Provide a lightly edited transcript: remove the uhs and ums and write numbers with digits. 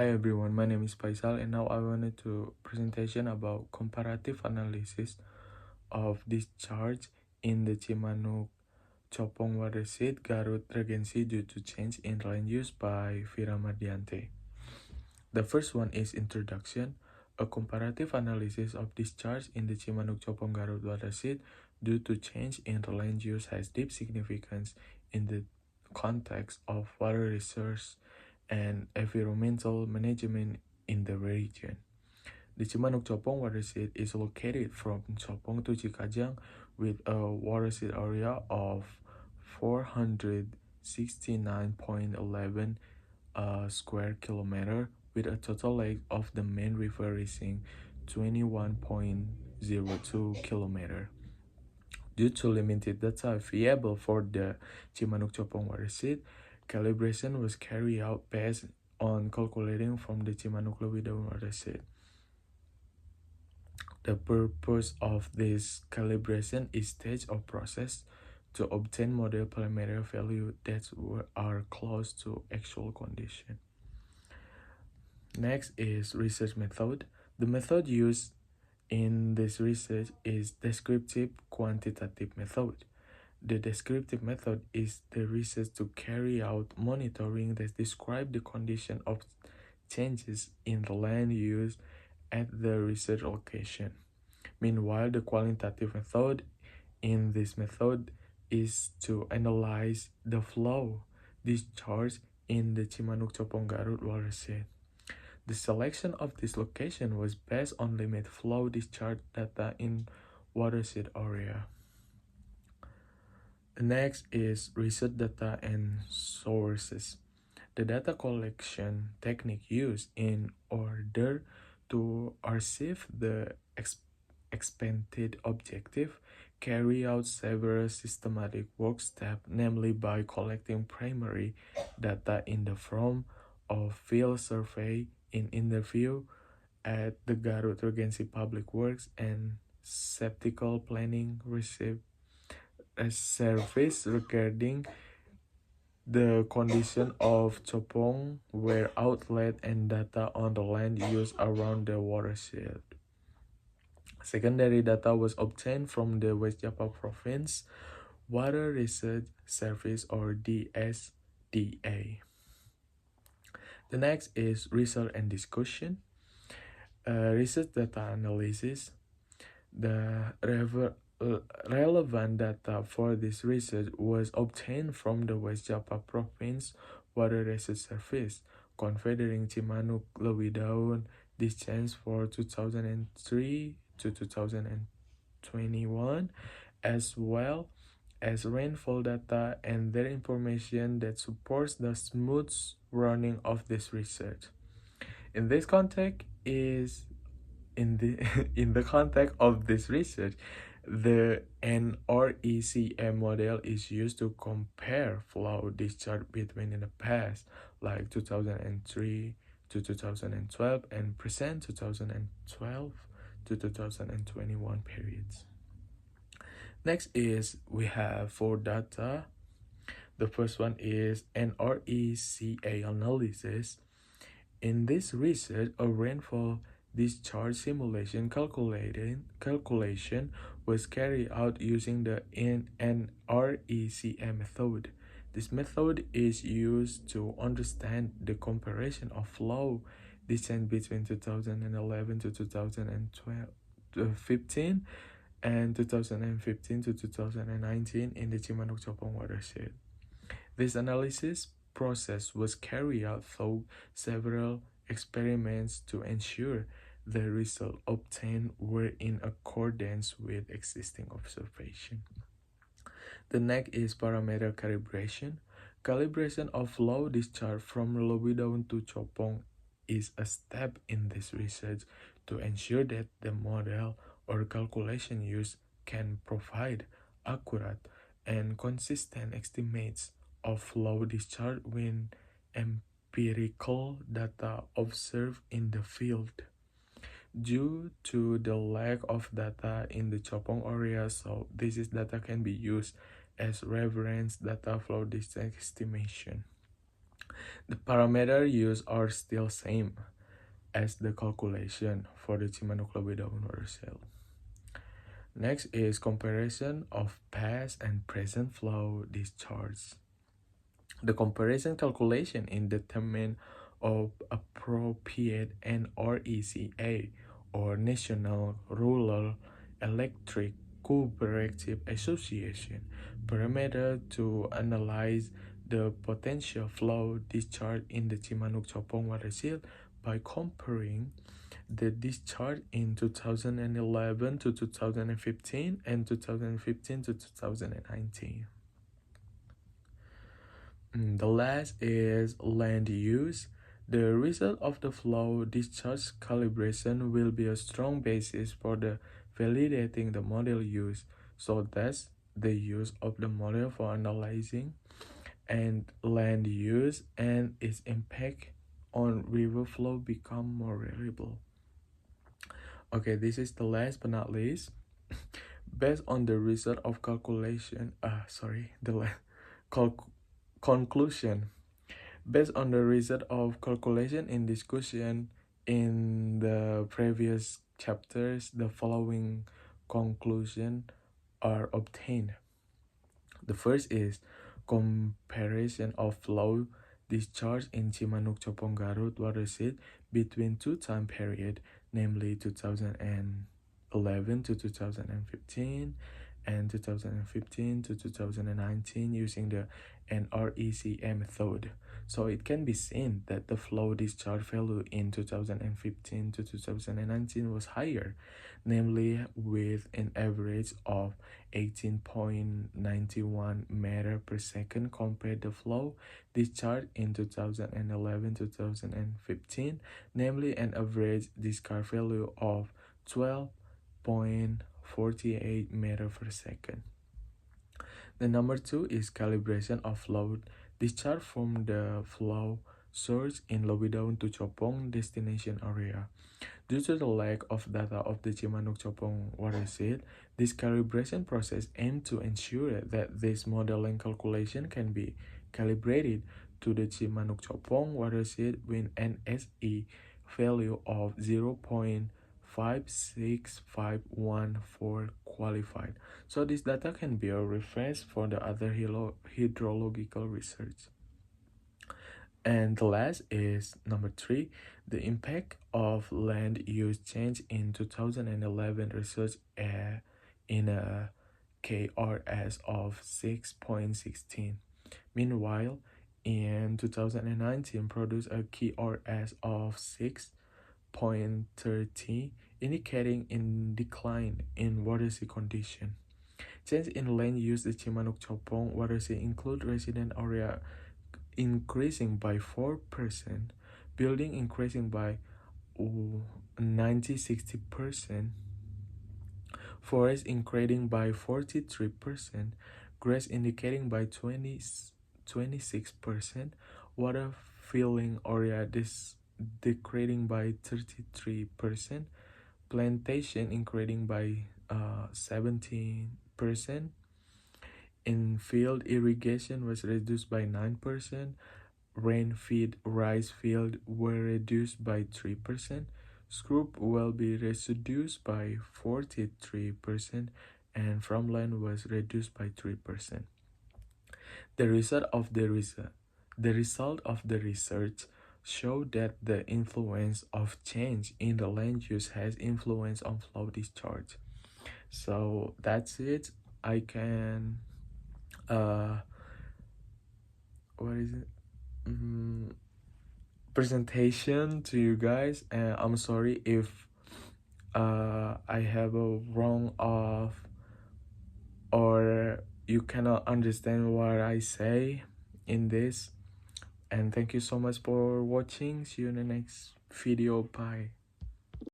Hi everyone, my name is Faisal and now I wanted to presentation about comparative analysis of discharge in the Cimanuk Copong Watershed Garut Regency due to change in land use by Vira Mardiante. The first one is introduction, a comparative analysis of discharge in the Cimanuk Copong Garut Watershed due to change in land use has deep significance in the context of water resource and environmental management in the region. The Cimanuk Copong watershed is located from Copong to Cikajang with a watershed area of 469.11 square kilometer with a total length of the main river reaching 21.02 kilometer. Due to limited data available for the Cimanuk Copong watershed, calibration was carried out based on calculating from the Cimanuk Lewidaun watershed. The purpose of this calibration is stage or process to obtain model parameter value that are close to actual condition. Next is research method. The method used in this research is descriptive quantitative method. The descriptive method is the research to carry out monitoring that describe the condition of changes in the land use at the research location. Meanwhile, the qualitative method in this method is to analyze the flow discharge in the Cimanuk Copong Garut watershed. The selection of this location was based on limit flow discharge data in watershed area. Next is research data and sources. The data collection technique used in order to achieve the expected objective carry out several systematic work steps, namely by collecting primary data in the form of field survey, in interview at the Garut Regency Public Works and septical planning receive a service regarding the condition of Copong where outlet and data on the land use around the watershed. Secondary data was obtained from the West Java Province Water Research Service or DSDA. The next is research and discussion. Research data analysis. The relevant data for this research was obtained from the West Java Province Water Research Service, considering Cimanuk Lewidaun discharge for 2003 to 2021, as well as rainfall data and their information that supports the smooth running of this research. In this context is in the in the context of this research, the NRECM model is used to compare flow discharge between in the past, like 2003 to 2012 and present 2012 to 2021 periods. Next is we have four data. The first one is NRECA analysis. In this research, a rainfall discharge simulation calculation was carried out using the NRECM method. This method is used to understand the comparison of flow discharge between 2011 to 2015 and 2015 to 2019 in the Cimanuk Copong watershed. This analysis process was carried out through several experiments to ensure the results obtained were in accordance with existing observation. The next is parameter calibration. Calibration of flow discharge from Lewidaun to Copong is a step in this research to ensure that the model or calculation used can provide accurate and consistent estimates of flow discharge when empirical data observed in the field. Due to the lack of data in the Copong area, so this data can be used as reference data flow discharge estimation. The parameter used are still same as the calculation for the Chimanuk Lobedaun watershed. Next is comparison of past and present flow discharge. The comparison calculation in determinant of appropriate NRECA or National Rural Electric Cooperative Association parameter to analyze the potential flow discharge in the Chimanuk Copong watershed by comparing the discharge in 2011 to 2015 and 2015 to 2019. The last is land use. The result of the flow discharge calibration will be a strong basis for the validating the model use. So that's the use of the model for analyzing and land use and its impact on river flow become more reliable. Okay, this is the last but not least. Based on the result of calculation, conclusion. Based on the result of calculation in discussion in the previous chapters, the following conclusion are obtained. The first is comparison of flow discharge in Chimanuk Copong Garut watershed between two time period, namely 2011 to 2015 and 2015 to 2019 using the NRECA method. So it can be seen that the flow discharge value in 2015 to 2019 was higher, namely with an average of 18.91 meter per second compared to flow discharge in 2011-2015, namely an average discharge value of 12.48 meter per second. The number two is calibration of flow discharge from the flow source in Lobidaun to Copong destination area. Due to the lack of data of the Chimanuk Copong watershed, this calibration process aims to ensure that this modeling calculation can be calibrated to the Chimanuk Copong watershed with an SE value of 0.56514 qualified. So this data can be a reference for the other hydrological research. And the last is number three, the impact of land use change in 2011 research in a KRS of 6.16. Meanwhile, in 2019 produced a KRS of 6.30, indicating in decline in watershed condition. Change in land use the Chimanuk Copong watershed include resident area increasing by 4%, building increasing by 90-60%, forest increasing by 43%, grass indicating by 26%, water filling area decreasing by 33%, plantation increasing by 17%, in-field irrigation was reduced by 9%, rain-fed rice field were reduced by 3%, scrub will be reduced by 43%, and farmland was reduced by 3%. The result of the research showed that the influence of change in the land use has influence on flow discharge. So that's it. I can what is it? Presentation to you guys, and I'm sorry if I have a wrong of or you cannot understand what I say in this. And thank you so much for watching. See you in the next video. Bye.